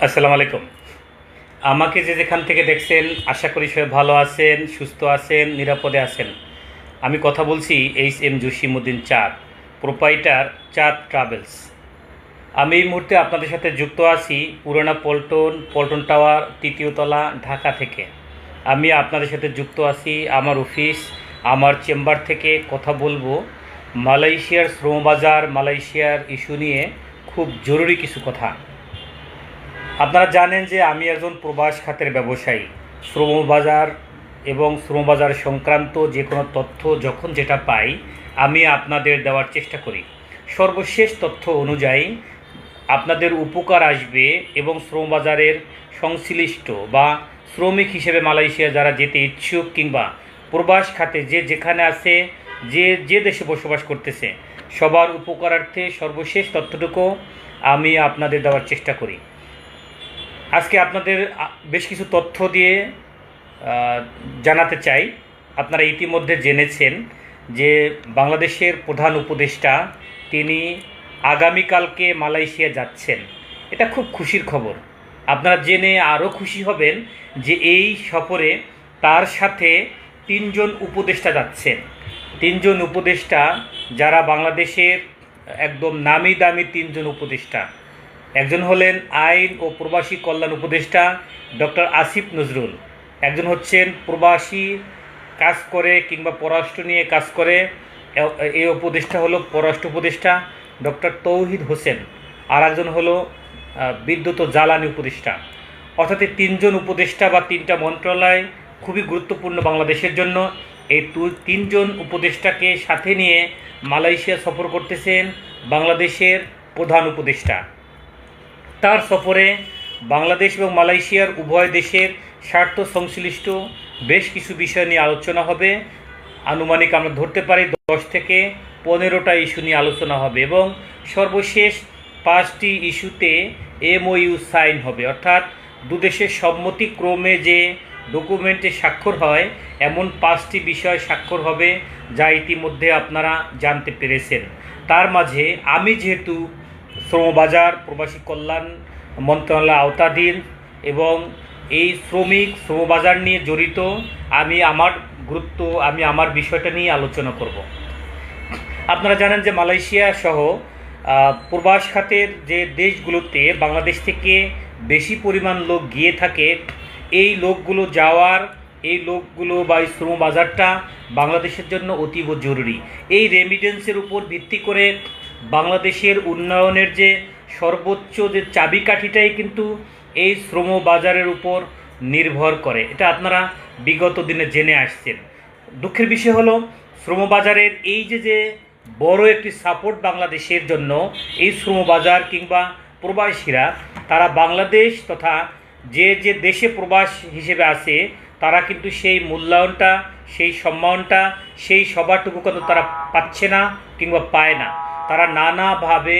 আসসালামু আলাইকুম। আমাকে যে যেখান থেকে দেখছেন আশা করি সবাই ভালো আছেন, সুস্থ আছেন, নিরাপদে আছেন। আমি কথা বলছি এইচ.এম. জসিমউদ্দিন চাঁদ, প্রোপাইটার চাঁদ ট্রাভেলস। আমি এই মুহূর্তে আপনাদের সাথে যুক্ত আছি পুরানা পল্টন টাওয়ার ৩য় তলা, ঢাকা থেকে। আমি আপনাদের সাথে যুক্ত আছি আমার অফিস, আমার চেম্বার থেকে কথা বলবো মালয়েশিয়ার শ্রমবাজার, মালয়েশিয়ার ইস্যু নিয়ে খুব জরুরি কিছু কথা। আপনারা জানেন যে আমি একজন প্রবাস খাতের ব্যবসায়ী। শ্রমবাজার এবং শ্রমবাজার সংক্রান্ত যে কোনো তথ্য যখন যেটা পাই আমি আপনাদের দেওয়ার চেষ্টা করি। সর্বশেষ তথ্য অনুযায়ী আপনাদের উপকার আসবে এবং শ্রমবাজারের সংশ্লিষ্ট বা শ্রমিক হিসেবে মালয়েশিয়া যারা যেতে ইচ্ছুক কিংবা প্রবাস খাতে যে যেখানে আছে, যে দেশে বসবাস করতেছে, সবার উপকারার্থে সর্বশেষ তথ্যটুকু আমি আপনাদের দেওয়ার চেষ্টা করি। আজকে আপনাদের বেশ কিছু তথ্য দিয়ে জানাতে চাই। আপনারা ইতিমধ্যে জেনেছেন যে বাংলাদেশের প্রধান উপদেষ্টা তিনি আগামীকালকে মালয়েশিয়া যাচ্ছেন। এটা খুব খুশির খবর। আপনারা জেনে আরও খুশি হবেন যে এই সফরে তার সাথে ৩ জন উপদেষ্টা যাচ্ছেন। ৩ জন উপদেষ্টা যারা বাংলাদেশের একদম নামি দামি ৩ জন উপদেষ্টা। একজন হলেন আইন ও প্রবাসী কল্যাণ উপদেষ্টা ডক্টর আসিফ নজরুল। একজন হচ্ছেন প্রবাসী কাজ করে কিংবা পররাষ্ট্র নিয়ে কাজ করে, এই উপদেষ্টা হলো পররাষ্ট্র উপদেষ্টা ডক্টর তৌহিদ হোসেন। আর একজন হলো বিদ্যুৎ ও জ্বালানি উপদেষ্টা। অর্থাৎ এই ৩ জন উপদেষ্টা বা ৩টা মন্ত্রণালয় খুবই গুরুত্বপূর্ণ বাংলাদেশের জন্য। এই ৩ জন উপদেষ্টাকে সাথে নিয়ে মালয়েশিয়া সফর করতেছেন বাংলাদেশের প্রধান উপদেষ্টা। তার সফরে বাংলাদেশ এবং মালয়েশিয়ার উভয় দেশের স্বার্থ সংশ্লিষ্ট বেশ কিছু বিষয় নিয়ে আলোচনা হবে। আনুমানিক আমরা ধরতে পারি 10 থেকে 15টা ইস্যু নিয়ে আলোচনা হবে এবং সর্বশেষ 5টি ইস্যুতে MOU সাইন হবে। অর্থাৎ দুদেশের সম্মতিক্রমে যে ডকুমেন্টে স্বাক্ষর হয় এমন 5টি বিষয় স্বাক্ষর হবে, যা ইতিমধ্যে আপনারা জানতে পেরেছেন। তার মাঝে আমি যেহেতু শ্রমবাজার প্রবাসী কল্যাণ মন্ত্রণালয় আওতাধীন এবং এই শ্রমবাজার নিয়ে জড়িত, আমি আমার বিষয়টা নিয়ে আলোচনা করব। আপনারা জানেন যে মালয়েশিয়া সহ প্রবাস খাতের যে দেশগুলোতে বাংলাদেশ থেকে বেশি পরিমাণ লোক গিয়ে থাকে, এই লোকগুলো বা এই শ্রমবাজারটা বাংলাদেশের জন্য অতীব জরুরি। এই রেমিটেন্সের উপর ভিত্তি করে বাংলাদেশের উন্নয়নের যে সর্বোচ্চ যে চাবিকাঠিটাই কিন্তু এই শ্রমবাজারের উপর নির্ভর করে। এটা আপনারা বিগত দিনে জেনে আসছেন। দুঃখের বিষয় হলো শ্রমবাজারের এই যে বড় একটি সাপোর্ট বাংলাদেশের জন্য, এই শ্রমবাজার কিংবা প্রবাসীরা তারা বাংলাদেশ তথা যে দেশে প্রবাস হিসেবে আছে তারা কিন্তু সেই মূল্যায়নটা, সেই সম্মানটা, সেই সবাটুকু কিন্তু তারা পাচ্ছে না কিংবা পায় না। তারা নানাভাবে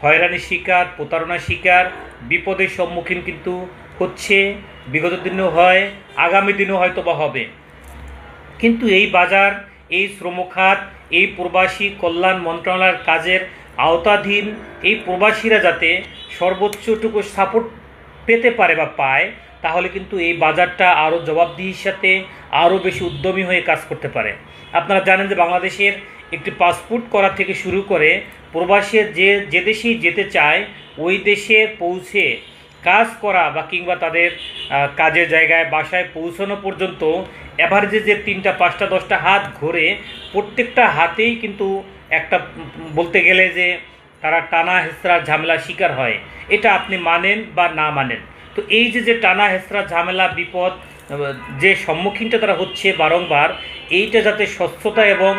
হয়রানি শিকার, প্রতারণা শিকার, বিপদের সম্মুখীন কিন্তু হচ্ছে। বিগত দিনেও হয়, আগামী দিনেও হয়তো বা হবে। কিন্তু এই বাজার, এই শ্রমখাত, এই প্রবাসী কল্যাণ মন্ত্রণালয়ের কাজের আওতাধীন এই প্রবাসীরা যাতে সর্বোচ্চটুকু সাপোর্ট পেতে পারে বা পায়, তাহলে কিন্তু এই বাজারটা আরও জবাবদিহির সাথে আরও বেশি উদ্যমী হয়ে কাজ করতে পারে। আপনারা জানেন যে বাংলাদেশের একটি পাসপোর্ট করা থেকে শুরু করে প্রবাসী যে দেশেই যেতে চায় ওই দেশে পৌঁছে কাজ করা বা কিংবা তাদের কাজের জায়গায় বাসায় পৌঁছানো পর্যন্ত অ্যাভারেজে যে 3টা 5টা 10টা হাত ঘোরে, প্রত্যেকটা হাতেই কিন্তু একটা বলতে গেলে যে তারা টানা হেঁচড়ার ঝামেলা শিকার হয়। এটা আপনি মানেন বা না মানেন। তো এই যে টানা হেঁচড়া ঝামেলা বিপদ যে সম্মুখীনটা তারা হচ্ছে বারংবার, এইটা যাতে স্বচ্ছতা এবং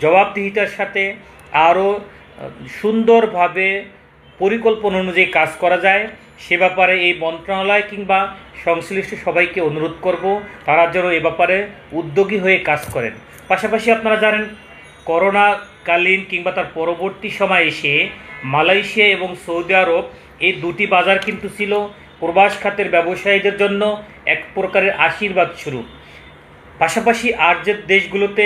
জবাবদিহিতার সাথে আরও সুন্দরভাবে পরিকল্পনা অনুযায়ী কাজ করা যায়, সে ব্যাপারে এই মন্ত্রণালয় কিংবা সংশ্লিষ্ট সবাইকে অনুরোধ করব তারা যেন এ ব্যাপারে উদ্যোগী হয়ে কাজ করেন। পাশাপাশি আপনারা জানেন করোনাকালীন কিংবা তার পরবর্তী সময় এসে মালয়েশিয়া এবং সৌদি আরব এই দুটি বাজার কিন্তু ছিল প্রবাস খাতের ব্যবসায়ীদের জন্য এক প্রকারের আশীর্বাদ স্বরূপ। পাশাপাশি আর যে দেশগুলোতে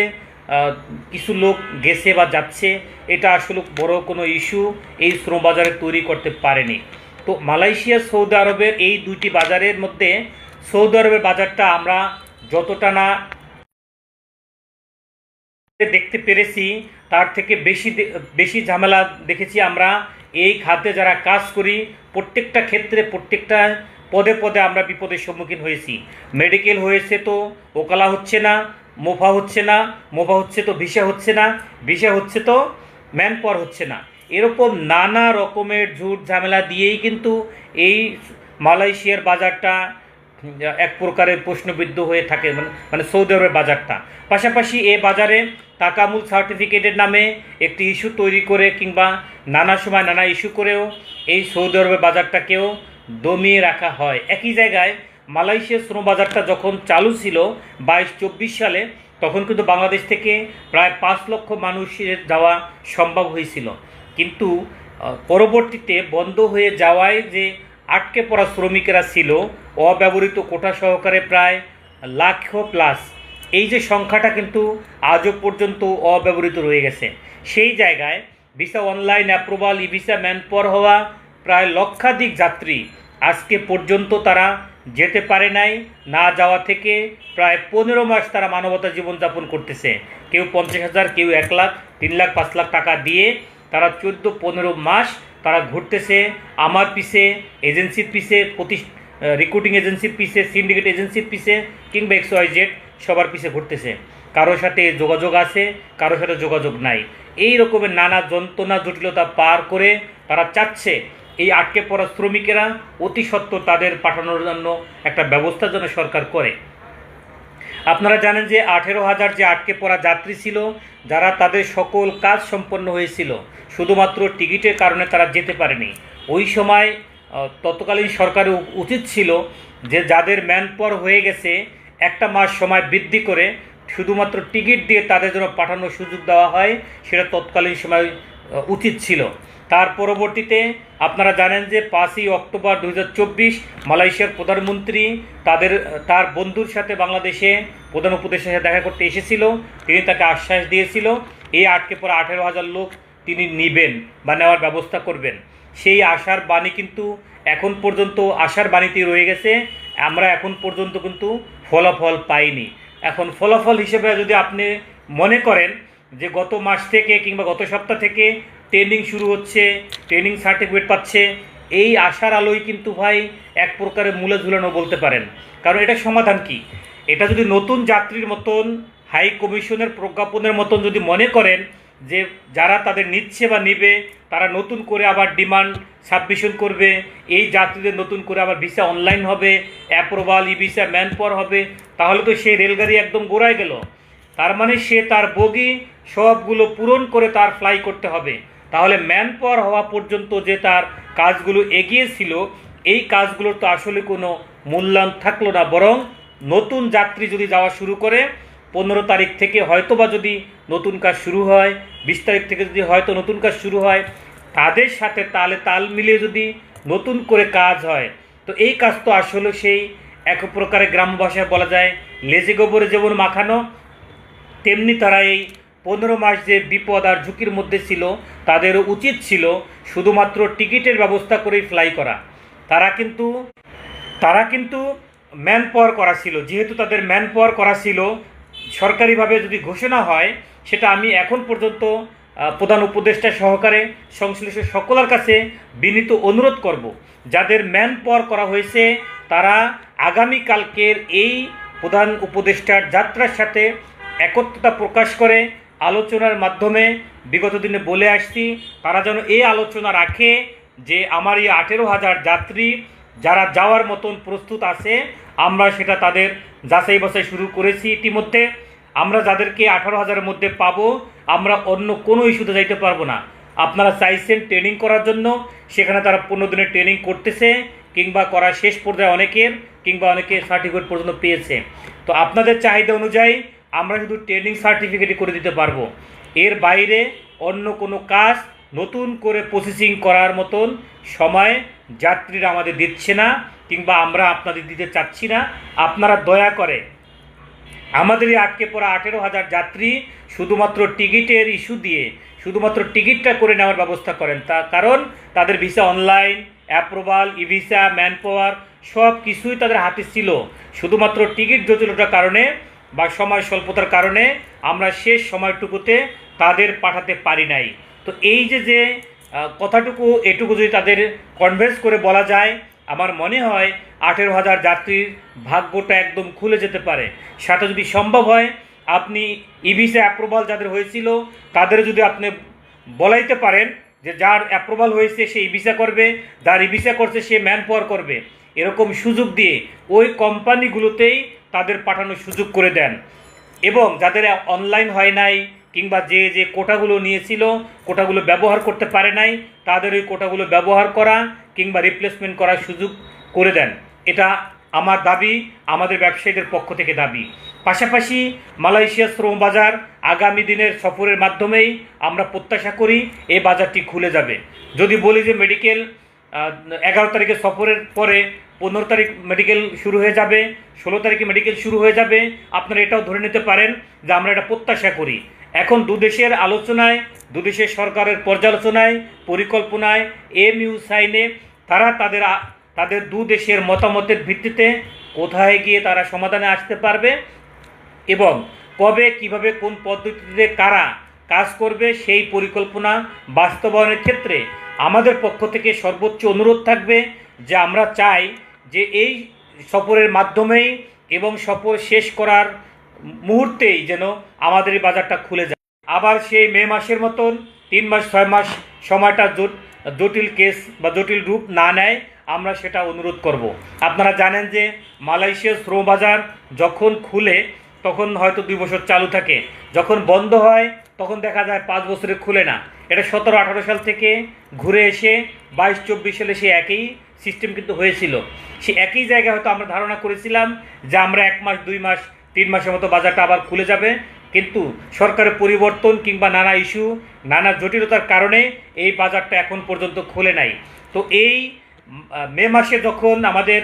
কিছু লোক গেছে বা যাচ্ছে, এটা আসলে বড় কোনো ইস্যু এই শ্রমবাজারে তৈরি করতে পারেনি। তো মালয়েশিয়া সৌদি আরবের এই দুইটি বাজারের মধ্যে সৌদি আরবের বাজারটা আমরা যতটা না দেখতে পেরেছি তার থেকে বেশি ঝামেলা দেখেছি আমরা এই খাতে যারা কাজ করি। প্রত্যেকটা ক্ষেত্রে প্রত্যেকটা পদে পদে আমরা বিপদের সম্মুখীন হয়েছি। মেডিকেল হয়েছে তো ওকালা হচ্ছে না, মোফা হচ্ছে না, মোফা হচ্ছে তো ভিসা হচ্ছে না, ভিসা হচ্ছে তো ম্যান পাওয়ার হচ্ছে না। এরকম নানা রকমের ঝুট ঝামেলা দিয়েই কিন্তু এই মালয়েশিয়ার বাজারটা এক প্রকারের প্রশ্নবিদ্ধ হয়ে থাকে, মানে সৌদি আরবের বাজারটা। পাশাপাশি এ বাজারে তাকামুল সার্টিফিকেটের নামে একটি ইস্যু তৈরি করে কিংবা নানা সময় নানা ইস্যু করেও এই সৌদি আরবের বাজারটাকেও দমিয়ে রাখা হয়। একই জায়গায় মালয়েশিয়ার শ্রম বাজারটা যখন চালু ছিল 22-24 সালে, তখন কিন্তু বাংলাদেশ থেকে প্রায় 5 লক্ষ মানুষের যাওয়া সম্ভব হয়েছিল। কিন্তু পরবর্তীতে বন্ধ হয়ে যাওয়ায় যে আটকে পড়া শ্রমিকেরা ছিল অব্যবহৃত কোটা সহকারে প্রায় লাখ প্লাস, এই যে সংখ্যাটা কিন্তু আজও পর্যন্ত অব্যবহৃত রয়ে গেছে। সেই জায়গায় ভিসা অনলাইন অ্যাপ্রুভাল, ই ভিসা ম্যানপাওয়ার হওয়া প্রায় লক্ষাধিক যাত্রী আজকে পর্যন্ত তারা যেতে পারে নাই। না যাওয়া থেকে প্রায় 15 মাস তারা মানবতা জীবনযাপন করতেছে। কেউ 50,000, কেউ 1 লাখ, 3 লাখ, 5 লাখ টাকা দিয়ে তারা 14-15 মাস তারা ঘুরতেছে আমার পিছে, এজেন্সির পিছে, রিক্রুটিং এজেন্সির পিছে, সিন্ডিকেট এজেন্সির পিছে কিংবা XYZ সবার পিছে ঘুরতেছে। কারোর সাথে যোগাযোগ আছে, কারোর সাথে যোগাযোগ নাই। এই রকমের নানা যন্ত্রণা জটিলতা পার করে তারা চাচ্ছে এই আটকে পড়া শ্রমিকেরা অতি সত্বর তাদের পাঠানোর জন্য একটা ব্যবস্থা যেন সরকার করে। আপনারা জানেন যে 18,000 যে আটকে পড়া যাত্রী ছিল, যারা তাদের সকল কাজ সম্পন্ন হয়েছিল, শুধুমাত্র টিকিটের কারণে তারা যেতে পারেনি। ওই সময় তৎকালীন সরকারের উচিত ছিল যে যাদের ম্যান পাওয়ার হয়ে গেছে 1 মাস সময় বৃদ্ধি করে শুধুমাত্র টিকিট দিয়ে তাদের জন্য পাঠানোর সুযোগ দেওয়া হয়, সেটা তৎকালীন সময় উচিত ছিল। তার পরবর্তীতে আপনারা জানেন যে 5ই অক্টোবর 2024 মালয়েশিয়ার প্রধানমন্ত্রী তার বন্ধুর সাথে বাংলাদেশে প্রধান উপদেষ্টার সাথে দেখা করতে এসেছিল। তিনি তাকে আশ্বাস দিয়েছিল এই আটকে পড়া 18,000 লোক তিনি নেবেন বা নেওয়ার ব্যবস্থা করবেন। সেই আশার বাণী কিন্তু এখন পর্যন্ত আশার বাণীতেই রয়ে গেছে। আমরা এখন পর্যন্ত কিন্তু ফলাফল পাইনি। এখন ফলাফল হিসেবে যদি আপনি মনে করেন যে গত মাস থেকে কিংবা গত সপ্তাহ থেকে ট্রেনিং শুরু হচ্ছে, ট্রেনিং সার্টিফিকেট পাচ্ছে, এই আশার আলোয় কিন্তু ভাই এক প্রকারের মূলে ঝুলানো বলতে পারেন। কারণ এটা সমাধান কি? এটা যদি নতুন যাত্রীর মতন হাই কমিশনের প্রজ্ঞাপনের মতন যদি মনে করেন যে যারা তাদের নিচ্ছে বা নেবে তারা নতুন করে আবার ডিমান্ড সাবমিশন করবে, এই যাত্রীদের নতুন করে আবার ভিসা অনলাইন হবে, অ্যাপ্রুভাল, ই ভিসা ম্যান পাওয়ার হবে, তাহলে তো সেই রেলগাড়ি একদম গোড়ায় গেল। তার মানে সে তার বগি সবগুলো পূরণ করে তার ফ্লাই করতে হবে। তাহলে ম্যান পাওয়ার হওয়া পর্যন্ত যে তার কাজগুলো এগিয়েছিল, এই কাজগুলোর তো আসলে কোনো মূল্যায়ন থাকলো না। বরং নতুন যাত্রী যদি যাওয়া শুরু করে 15 তারিখ থেকে হয়তো বা যদি নতুন কাজ শুরু হয়, 20 তারিখ থেকে যদি হয়তো নতুন কাজ শুরু হয়, তাদের সাথে তাল মিলিয়ে যদি নতুন করে কাজ হয়, তো এই কাজ তো আসলে সেই এক প্রকারে গ্রাম্য ভাষায় বলা যায় লেজে গোবরে যেমন মাখানো, তেমনি তারা এই 15 মাস যে বিপদ আর ঝুঁকির মধ্যে ছিল, তাদের উচিত ছিল শুধুমাত্র টিকিটের ব্যবস্থা করেই ফ্লাই করা। তারা কিন্তু ম্যান পাওয়ার করা ছিল। যেহেতু তাদের ম্যান পাওয়ার করা ছিল, সরকারিভাবে যদি ঘোষণা হয়, সেটা আমি এখন পর্যন্ত প্রধান উপদেষ্টা সহকারে সংশ্লিষ্ট সকলের কাছে বিনীত অনুরোধ করব, যাদের ম্যান পাওয়ার করা হয়েছে তারা আগামীকালকের এই প্রধান উপদেষ্টার যাত্রার সাথে একত্রতা প্রকাশ করে আলোচনার মাধ্যমে, বিগত দিনে বলে আসছি, তারা যেন এই আলোচনা রাখে যে আমার এই 18,000 যাত্রী যারা যাওয়ার মতন প্রস্তুত আছে, আমরা সেটা তাদের যাচাই বাছাই শুরু করেছি ইতিমধ্যে। আমরা যাদেরকে 18,000-এর মধ্যে পাবো, আমরা অন্য কোনো ইস্যুতে যাইতে পারবো না। আপনারা চাইছেন ট্রেনিং করার জন্য, সেখানে তারা 15 দিনের ট্রেনিং করতেছে কিংবা করার শেষ পর্যায়ে অনেকের কিংবা অনেকে সার্টিফিকেট পর্যন্ত পেয়েছে। তো আপনাদের চাহিদা অনুযায়ী আমরা শুধু ট্রেনিং সার্টিফিকেটই করে দিতে পারবো। এর বাইরে অন্য কোনো কাজ নতুন করে প্রসেসিং করার মতন সময় যাত্রীরা আমাদের দিচ্ছে না কিংবা আমরা আপনাদের দিতে চাচ্ছি না। আপনারা দয়া করে আমাদের এই আটকে পড়া 18,000 যাত্রী শুধুমাত্র টিকিটের ইস্যু দিয়ে শুধুমাত্র টিকিটটা করে নেওয়ার ব্যবস্থা করেন। কারণ তাদের ভিসা অনলাইন, অ্যাপ্রুভাল, ই ভিসা, ম্যান পাওয়ার সব কিছুই তাদের হাতে ছিল। শুধুমাত্র টিকিট জটিলতার কারণে বা সময় স্বল্পতার কারণে আমরা শেষ সময়টুকুতে তাদের পাঠাতে পারি নাই। তো এই যে কথাটুকু এটুকু যদি তাদের কনভিন্স করে বলা যায়, আমার মনে হয় 18,000 যাত্রীর ভাগ্যটা একদম খুলে যেতে পারে। সাথে যদি সম্ভব হয় আপনি ই ভিসা অ্যাপ্রুভাল যাদের হয়েছিল তাদের যদি আপনি বলাইতে পারেন যে যার অ্যাপ্রুভাল হয়েছে সে ই ভিসা করবে, যার ই ভিসা করছে সে ম্যান পাওয়ার করবে, এরকম সুযোগ দিয়ে ওই কোম্পানিগুলোতেই তাদের পাঠানোর সুযোগ করে দেন। এবং যাদের অনলাইন হয় নাই কিংবা যে কোটাগুলো নিয়েছিল কোটাগুলো ব্যবহার করতে পারে নাই তাদের ওই কোটাগুলো ব্যবহার করা কিংবা রিপ্লেসমেন্ট করার সুযোগ করে দেন। এটা আমার দাবি, আমাদের ব্যবসায়ীদের পক্ষ থেকে দাবি। পাশাপাশি মালয়েশিয়া শ্রম বাজার আগামী দিনের সফরের মাধ্যমেই আমরা প্রত্যাশা করি এই বাজারটি খুলে যাবে। যদি বলি যে মেডিকেল 11 তারিখে সফরের পরে 15 তারিখ মেডিকেল শুরু হয়ে যাবে, 16 তারিখে মেডিকেল শুরু হয়ে যাবে, আপনারা এটাও ধরে নিতে পারেন যে আমরা এটা প্রত্যাশা করি। এখন দুদেশের আলোচনায়, দুদেশের সরকারের পর্যালোচনায়, পরিকল্পনায়, এমইউ সাইনে তারা তাদের দুদেশের মতামতের ভিত্তিতে কোথায় গিয়ে তারা সমাধানে আসতে পারবে এবং কবে কিভাবে কোন পদ্ধতিতে কারা কাজ করবে সেই পরিকল্পনা বাস্তবায়নের ক্ষেত্রে আমাদের পক্ষ থেকে সর্বোচ্চ অনুরোধ থাকবে যে আমরা চাই যে এই সফরের মাধ্যমেই এবং সফর শেষ করার মুহূর্তেই যেন আমাদের এই বাজারটা খুলে যায়। আবার সেই মে মাসের মতন 3 মাস 6 মাস সময়টা জটিল কেস বা জটিল রূপ না নেয়, আমরা সেটা অনুরোধ করব। আপনারা জানেন যে মালয়েশিয়ার শ্রম বাজার যখন খুলে তখন হয়তো 2 বছর চালু থাকে, যখন বন্ধ হয় তখন দেখা যায় 5 বছরে খুলে না। এটা 17-18 সাল থেকে ঘুরে এসে 22-24 সালে সে একই সিস্টেম কিন্তু হয়েছিল। সে একই জায়গায় হয়তো আমরা ধারণা করেছিলাম যে আমরা 1 মাস 2 মাস 3 মাসের মতো বাজারটা আবার খুলে যাবে, কিন্তু সরকারের পরিবর্তন কিংবা নানা ইস্যু, নানা জটিলতার কারণে এই বাজারটা এখন পর্যন্ত খুলে নাই। তো এই মে মাসে যখন আমাদের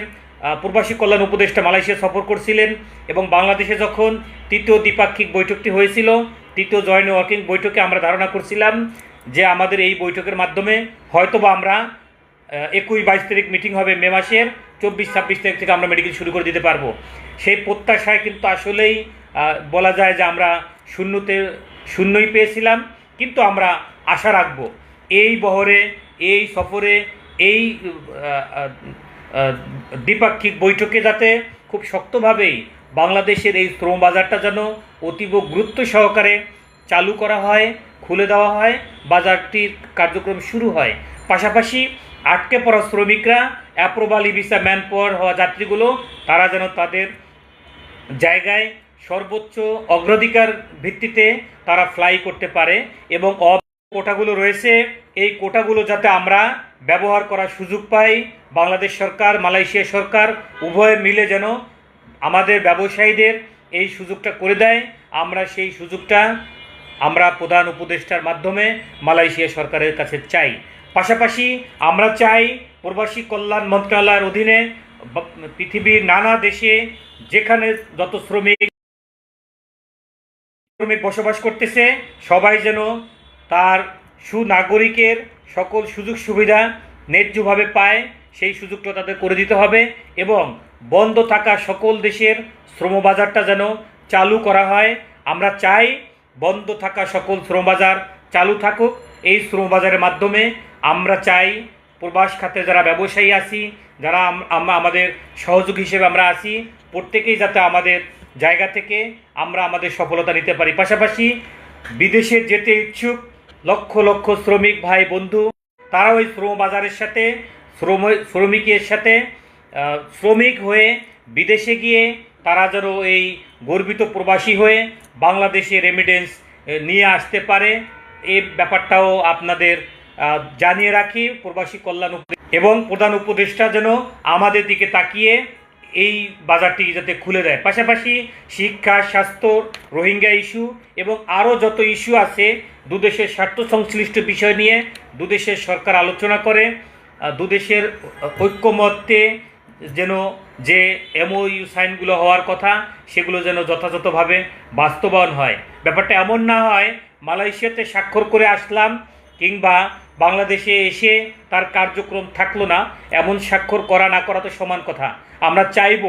প্রবাসী কল্যাণ উপদেষ্টা মালয়েশিয়া সফর করছিলেন এবং বাংলাদেশে যখন 3য় দ্বিপাক্ষিক বৈঠকটি হয়েছিল, 3য় জয়েন্ট ওয়ার্কিং বৈঠকে আমরা ধারণা করছিলাম যে আমাদের এই বৈঠকের মাধ্যমে হয়তোবা আমরা 21-22 তারিখ মিটিং হবে মে মাসের, 24-26 তারিখ থেকে আমরা মেডিকেল শুরু করে দিতে পারবো। সেই প্রত্যাশায় কিন্তু আসলেই বলা যায় যে আমরা শূন্যই পেয়েছিলাম, কিন্তু আমরা আশা রাখবো এই বহরে, এই সফরে, এই দ্বিপাক্ষিক বৈঠকে যাতে খুব শক্তভাবেই বাংলাদেশের এই শ্রম বাজারটা যেন অতীব গুরুত্ব সহকারে চালু করা হয়, খুলে দেওয়া হয়, বাজারটির কার্যক্রম শুরু হয়। পাশাপাশি আটকে পড়া শ্রমিকরা, অ্যাপ্রুভাল, ই ভিসা, ম্যান পাওয়ার হওয়া যাত্রীগুলো তারা যেন তাদের জায়গায় সর্বোচ্চ অগ্রাধিকার ভিত্তিতে তারা ফ্লাই করতে পারে এবং কোটাগুলো রয়েছে এই কোটাগুলো যাতে আমরা ব্যবহার করার সুযোগ পাই। বাংলাদেশ সরকার, মালয়েশিয়া সরকার উভয়ে মিলে যেন আমাদের ব্যবসায়ীদের এই সুযোগটা করে দেয়। আমরা সেই সুযোগটা আমরা প্রধান উপদেষ্টার মাধ্যমে মালয়েশিয়া সরকারের কাছে চাই। পাশাপাশি আমরা চাই প্রবাসী কল্যাণ মন্ত্রণালয়ের অধীনে পৃথিবীর নানা দেশে যেখানে যত শ্রমিক বসবাস করতেছে সবাই যেন তার সুনাগরিকের সকল সুযোগ সুবিধা ন্যায্যভাবে পায়, সেই সুযোগটা তাদের করে দিতে হবে এবং বন্ধ থাকা সকল দেশের শ্রমবাজারটা যেন চালু করা হয়। আমরা চাই বন্ধ থাকা সকল শ্রমবাজার চালু থাকুক। এই শ্রমবাজারের মাধ্যমে আমরা চাই প্রবাস খাতে যারা ব্যবসায়ী আছি, যারা আমাদের সহযোগী হিসেবে আমরা আছি, প্রত্যেকেই যাতে আমাদের জায়গা থেকে আমরা আমাদের সফলতা নিতে পারি। পাশাপাশি বিদেশে যেতে ইচ্ছুক লক্ষ লক্ষ শ্রমিক ভাই বন্ধু তারা ওই শ্রম বাজারের সাথে শ্রমিকের সাথে শ্রমিক হয়ে বিদেশে গিয়ে তারা যেন এই গর্বিত প্রবাসী হয়ে বাংলাদেশে রেমিডেন্স নিয়ে আসতে পারে, এই ব্যাপারটাও আপনাদের জানিয়ে রাখি। প্রবাসী কল্যাণ এবং প্রধান উপদেষ্টা যেন আমাদের দিকে তাকিয়ে এই বাজারটি যাতে খুলে দেয়। পাশাপাশি শিক্ষা, স্বাস্থ্য, রোহিঙ্গা ইস্যু এবং আরও যত ইস্যু আছে দুদেশের স্বার্থ সংশ্লিষ্ট বিষয় নিয়ে দুদেশের সরকার আলোচনা করে দুদেশের ঐক্যমত্যে যেন যে এমওইউ সাইনগুলো হওয়ার কথা সেগুলো যেন যথাযথভাবে বাস্তবায়ন হয়। ব্যাপারটা এমন না হয় মালয়েশিয়াতে স্বাক্ষর করে আসলাম, কিংবা বাংলাদেশে এসে তার কার্যক্রম থাকলো না, এমন স্বাক্ষর করা না করা তো সমান কথা। আমরা চাইব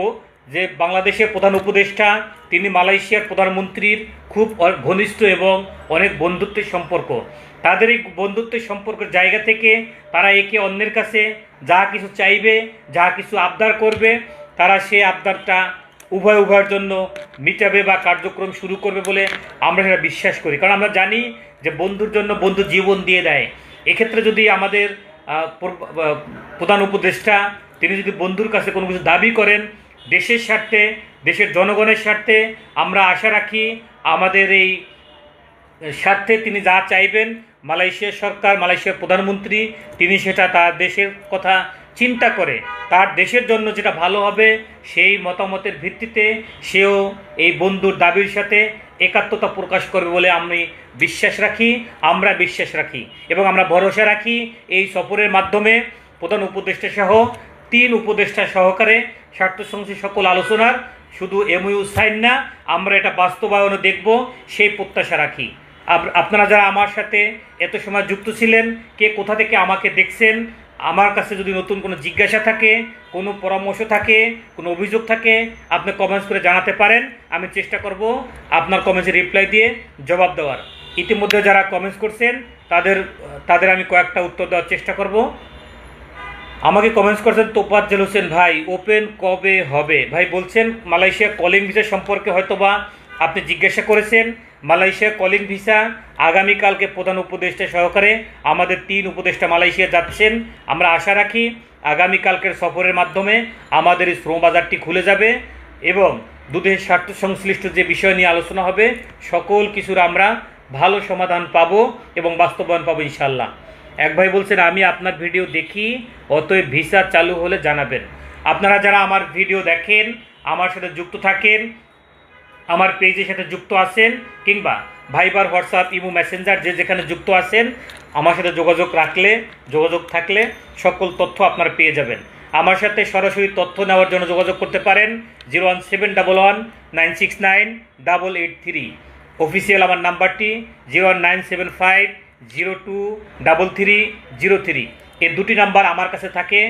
যে বাংলাদেশের প্রধান উপদেষ্টা তিনি মালয়েশিয়ার প্রধানমন্ত্রীর খুব ঘনিষ্ঠ এবং অনেক বন্ধুত্বের সম্পর্ক। তাদের এই বন্ধুত্বের সম্পর্কের জায়গা থেকে তারা একে অন্যের কাছে যা কিছু চাইবে, যা কিছু আবদার করবে, তারা সে আবদারটা উভয়ের জন্য মিটাবে বা কার্যক্রম শুরু করবে বলে আমরা সেটা বিশ্বাস করি। কারণ আমরা জানি যে বন্ধুর জন্য বন্ধু জীবন দিয়ে দেয়। এক্ষেত্রে যদি আমাদের প্রধান উপদেষ্টা তিনি যদি বন্ধুর কাছে কোনো কিছু দাবি করেন দেশের স্বার্থে, দেশের জনগণের স্বার্থে, আমরা আশা রাখি আমাদের এই স্বার্থে তিনি যা চাইবেন, মালয়েশিয়ার সরকার, মালয়েশিয়ার প্রধানমন্ত্রী তিনি সেটা তার দেশের কথা চিন্তা করে তার দেশের জন্য যেটা ভালো হবে সেই মতামতের ভিত্তিতে সেও এই বন্ধুর দাবির সাথে একাত্মতা প্রকাশ করবে বলে আমি আমরা বিশ্বাস রাখি এবং আমরা ভরসা রাখি এই সফরের মাধ্যমে প্রধান উপদেষ্টা সহ 3 উপদেষ্টা সহকারে স্বার্থ সংশ্লিষ্ট সকল আলোচনার শুধু এমইউ সাইন না, আমরা এটা বাস্তবায়নও দেখব সেই প্রত্যাশা রাখি। আপনারা যারা আমার সাথে এত সময় যুক্ত ছিলেন, কে কোথা থেকে আমাকে দেখছেন, আমার কাছে যদি নতুন কোনো জিজ্ঞাসা থাকে, কোনো পরামর্শ থাকে, কোনো অভিযোগ থাকে, আপনি কমেন্টস করে জানাতে পারেন। আমি চেষ্টা করব আপনার কমেন্টসে রিপ্লাই দিয়ে জবাব দেওয়ার। ইতিমধ্যে যারা কমেন্টস করছেন তাদের আমি কয়েকটা উত্তর দেওয়ার চেষ্টা করব। আমাকে কমেন্টস করছেন তোফাজ্জল হোসেন ভাই, ওপেন কবে হবে? ভাই বলছেন মালয়েশিয়া কলিং ভিসা সম্পর্কে হয়তোবা আপনি জিজ্ঞাসা করেছেন। মালয়েশিয়া কলিং ভিসা আগামীকালকে প্রধান উপদেষ্টা সহকারে আমাদের 3 উপদেষ্টা মালয়েশিয়া যাচ্ছেন। আমরা আশা রাখি আগামীকালকের সফরের মাধ্যমে আমাদের এই শ্রম বাজারটি খুলে যাবে এবং দুদেশের স্বার্থ সংশ্লিষ্ট যে বিষয় নিয়ে আলোচনা হবে সকল কিছুর আমরা ভালো সমাধান পাব এবং বাস্তবায়ন পাবো ইনশাল্লাহ। এক ভাই বলছেন আমি আপনার ভিডিও দেখি, অতএব ভিসা চালু হলে জানাবেন। আপনারা যারা আমার ভিডিও দেখেন, আমার সাথে যুক্ত থাকেন, আমার পেজের সাথে যুক্ত আছেন, কিংবা ভাইবার, হোয়াটসঅ্যাপ, ইমো, মেসেঞ্জার যে যেখানে যুক্ত আছেন, আমার সাথে যোগাযোগ থাকলে সকল তথ্য আপনারা পেয়ে যাবেন। আমার সাথে সরাসরি তথ্য নেওয়ার জন্য যোগাযোগ করতে পারেন 01711969883। অফিসিয়াল আমার নাম্বারটি 09750233303। এই 2টি নাম্বার আমার কাছে থাকে,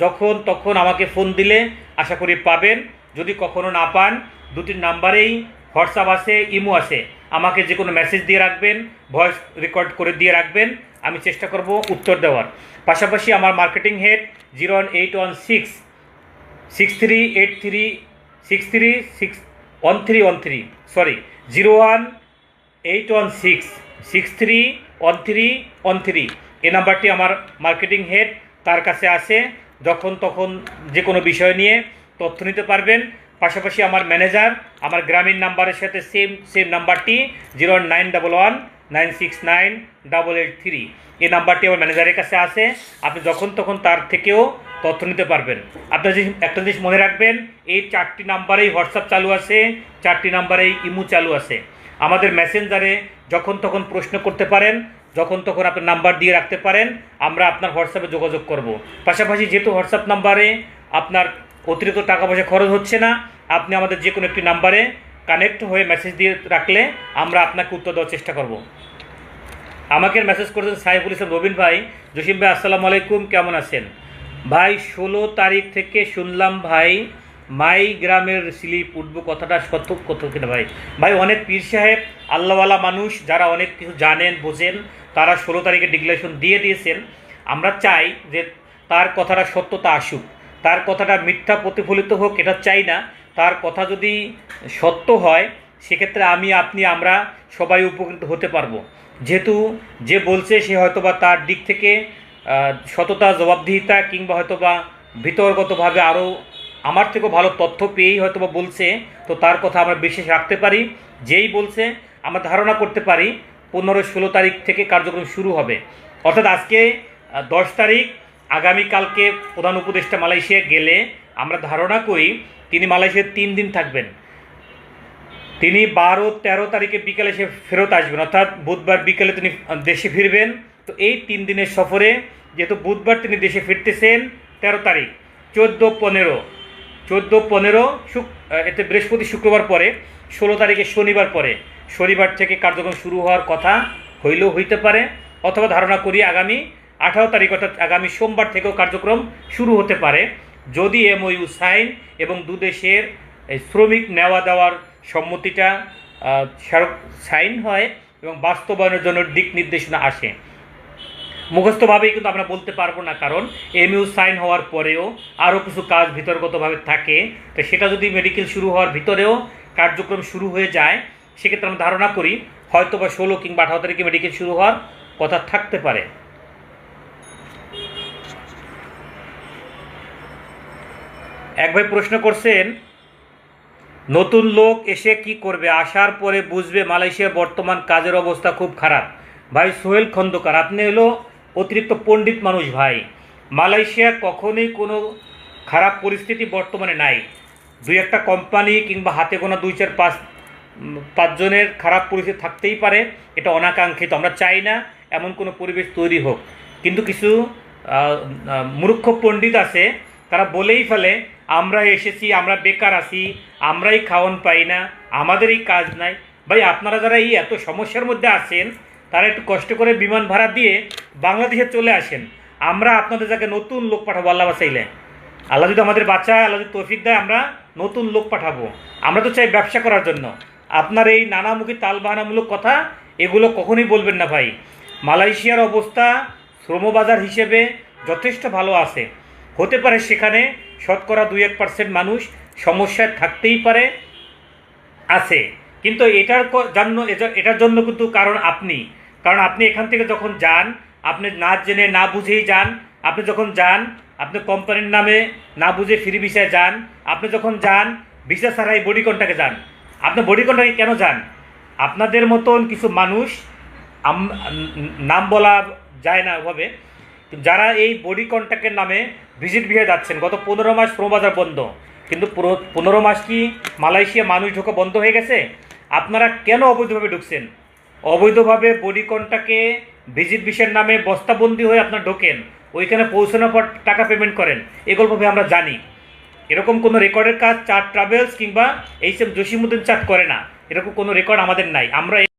যখন তখন আমাকে ফোন দিলে আশা করি পাবেন। যদি কখনো না পান, 2টি নাম্বারেই হোয়াটসঅ্যাপ আছে, ইমো আছে, আমাকে যে কোনো মেসেজ দিয়ে রাখবেন, ভয়েস রেকর্ড করে দিয়ে রাখবেন, আমি চেষ্টা করব উত্তর দেওয়ার। পাশাপাশি আমার মার্কেটিং হেড 01816631313 এই নাম্বারটি আমার মার্কেটিং হেড, তার কাছে আছে। যখন তখন যে কোনো বিষয় নিয়ে তথ্য নিতে পারবেন। পাশাপাশি আমার ম্যানেজার আমার গ্রামীণ নাম্বারের সাথে সেম নাম্বারটি 09199698883 এই নাম্বারটি আমার ম্যানেজারের কাছে আছে। আপনি যখন তখন তার থেকেও তথ্য নিতে পারবেন। আপনার একটা জিনিস মনে রাখবেন, এই 4টি নাম্বারেই হোয়াটসঅ্যাপ চালু আছে, 4টি নাম্বারেই ইমো চালু আছে। আমাদের মেসেঞ্জারে যখন তখন প্রশ্ন করতে পারেন, যখন তখন আপনার নাম্বার দিয়ে রাখতে পারেন, আমরা আপনার হোয়াটসঅ্যাপে যোগাযোগ করব। পাশাপাশি যেহেতু হোয়াটসঅ্যাপ নাম্বারে আপনার অতিরিক্ত টাকা পয়সা খরচ হচ্ছে না, আপনি আমাদের যে কোনো একটি নাম্বারে কানেক্ট হয়ে মেসেজ দিয়ে রাখলে আমরা আপনাকে উত্তর দেওয়ার চেষ্টা করব। আমাকে মেসেজ করেছেন সাইফুল ইসলাম রবিন ভাই, জসিম ভাই আসসালামু আলাইকুম, কেমন আছেন ভাই? 16 তারিখ থেকে শুনলাম ভাই মাই গ্রামের স্লিপ উঠবো, কথাটা সত্য কত কিনা ভাই? ভাই অনেক পীর সাহেব আল্লাহওয়ালা মানুষ যারা অনেক কিছু জানেন বোঝেন, তারা 16 তারিখে ডিক্লারেশন দিয়ে দিয়েছেন। আমরা চাই যে তার কথাটা সত্যতা আসুক, তার কথাটা মিথ্যা প্রতিফলিত হোক, এটা চাই না। তার কথা যদি সত্য হয় সেক্ষেত্রে আমরা সবাই উপকৃত হতে পারবো। যেহেতু যে বলছে সে হয়তোবা তার দিক থেকে সততা, জবাবদিহিতা কিংবা হয়তোবা বিতর্কগতভাবে আরও আমার থেকেও ভালো তথ্য পেয়েই হয়তোবা বলছে, তো তার কথা আমরা বিশ্বাস রাখতে পারি। যেই বলছে আমরা ধারণা করতে পারি 15-16 তারিখ থেকে কার্যক্রম শুরু হবে। অর্থাৎ আজকে 10 তারিখ, আগামীকালকে প্রধান উপদেষ্টা মালয়েশিয়া গেলে আমরা ধারণা করি তিনি মালয়েশিয়ায় 3 দিন থাকবেন। তিনি 12-13 তারিখে বিকেলে সে ফেরত আসবেন, অর্থাৎ বুধবার বিকেলে তিনি দেশে ফিরবেন। তো এই 3 দিনের সফরে, যেহেতু বুধবার তিনি দেশে ফিরতেছেন 13 তারিখ, 14-15 এতে বৃহস্পতি শুক্রবার পরে 16 তারিখে শনিবার থেকে কার্যক্রম শুরু হওয়ার কথা হইতে পারে। অথবা ধারণা করি আগামী 18 তারিখ অর্থাৎ আগামী সোমবার থেকেও কার্যক্রম শুরু হতে পারে, যদি এমওইউ সাইন এবং দুদেশের এই শ্রমিক নেওয়া দেওয়ার সম্মতিটা সাইন হয় এবং বাস্তবায়নের জন্য দিক নির্দেশনা আসে। মুখস্থভাবেই কিন্তু আমরা বলতে পারবো না, কারণ এমইউ সাইন হওয়ার পরেও আরও কিছু কাজ ভিতরগতভাবে থাকে। তো সেটা যদি মেডিকেল শুরু হওয়ার ভিতরেও কার্যক্রম শুরু হয়ে যায়, সেক্ষেত্রে আমরা ধারণা করি হয়তো বা 16 কিংবা 18 তারিখে মেডিকেল শুরু হওয়ার কথা থাকতে পারে। এক ভাই প্রশ্ন করছেন, নতুন লোক এসে কি করবে, আসার পরে বুঝবে মালয়েশিয়ার বর্তমান কাজের অবস্থা খুব খারাপ। ভাই সোহেল খন্দকার, আপনি হলো অতিরিক্ত পণ্ডিত মানুষ ভাই। মালয়েশিয়া কখনোই কোনো খারাপ পরিস্থিতি বর্তমানে নাই। দুই একটা কোম্পানি কিংবা হাতে গোনা 2-4-5 জনের খারাপ পরিস্থিতি থাকতেই পারে, এটা অনাকাঙ্ক্ষিত। আমরা চাই না এমন কোনো পরিবেশ তৈরি হোক, কিন্তু কিছু মূর্খ পণ্ডিত আছে, তারা বলেই ফেলে আমরা এসেছি, আমরা বেকার আছি, আমরাই খাওয়ান পাই না, আমাদেরই কাজ নাই। ভাই আপনারা যারা এই এত সমস্যার মধ্যে আছেন, তারা একটু কষ্ট করে বিমান ভাড়া দিয়ে বাংলাদেশে চলে আসেন। আমরা আপনাদের যাকে নতুন লোক পাঠাবো, আল্লাহ বাঁচাইলে, আল্লাহ যদি আমাদের বাঁচায়, আল্লাহ যদি তৌফিক দেয়, আমরা নতুন লোক পাঠাবো। আমরা তো চাই ব্যবসা করার জন্য। আপনার এই নানামুখী তালবাহানামূলক কথা এগুলো কখনোই বলবেন না ভাই। মালয়েশিয়ার অবস্থা শ্রমবাজার হিসেবে যথেষ্ট ভালো আছে। হতে পারে সেখানে শতকরা 2-1% মানুষ সমস্যায় থাকতেই পারে, আছে, কিন্তু এটার জন্য কিন্তু কারণ আপনি এখান থেকে যখন যান, আপনি না জেনে না বুঝেই যান। আপনি যখন যান, আপনি কোম্পানির নামে না বুঝে ফ্রি ভিসায় যান। আপনি যখন যান ভিসা ছাড়াই বডি কন্ট্রাক্টে যান। আপনি বডি কন্ট্রাক্টে কেন যান? আপনাদের মতন কিছু মানুষ, নাম বলা যায় না ওভাবে, যারা এই বডি কন্ট্রাক্টের নামে ভিজিট ভিসায় যাচ্ছেন। গত 15 মাস শ্রমবাজার বন্ধ, কিন্তু 15 মাস কি মালয়েশিয়া মানুষ ঢোকা বন্ধ হয়ে গেছে? আপনারা কেন অবৈধভাবে ঢুকছেন? অবৈধভাবে বডি কন্ট্রাক্টে ভিজিট ভিসার নামে বস্তাবন্দি হয়ে আপনারা ঢোকেন, ওইখানে পৌঁছানোর পর টাকা পেমেন্ট করেন। এ গল্পভাবে আমরা জানি। এরকম কোনো রেকর্ডের কাজ চার্ট ট্রাভেলস কিংবা এইসব জসিমউদ্দিন চার্ট করে না, এরকম কোনো রেকর্ড আমাদের নাই। আমরা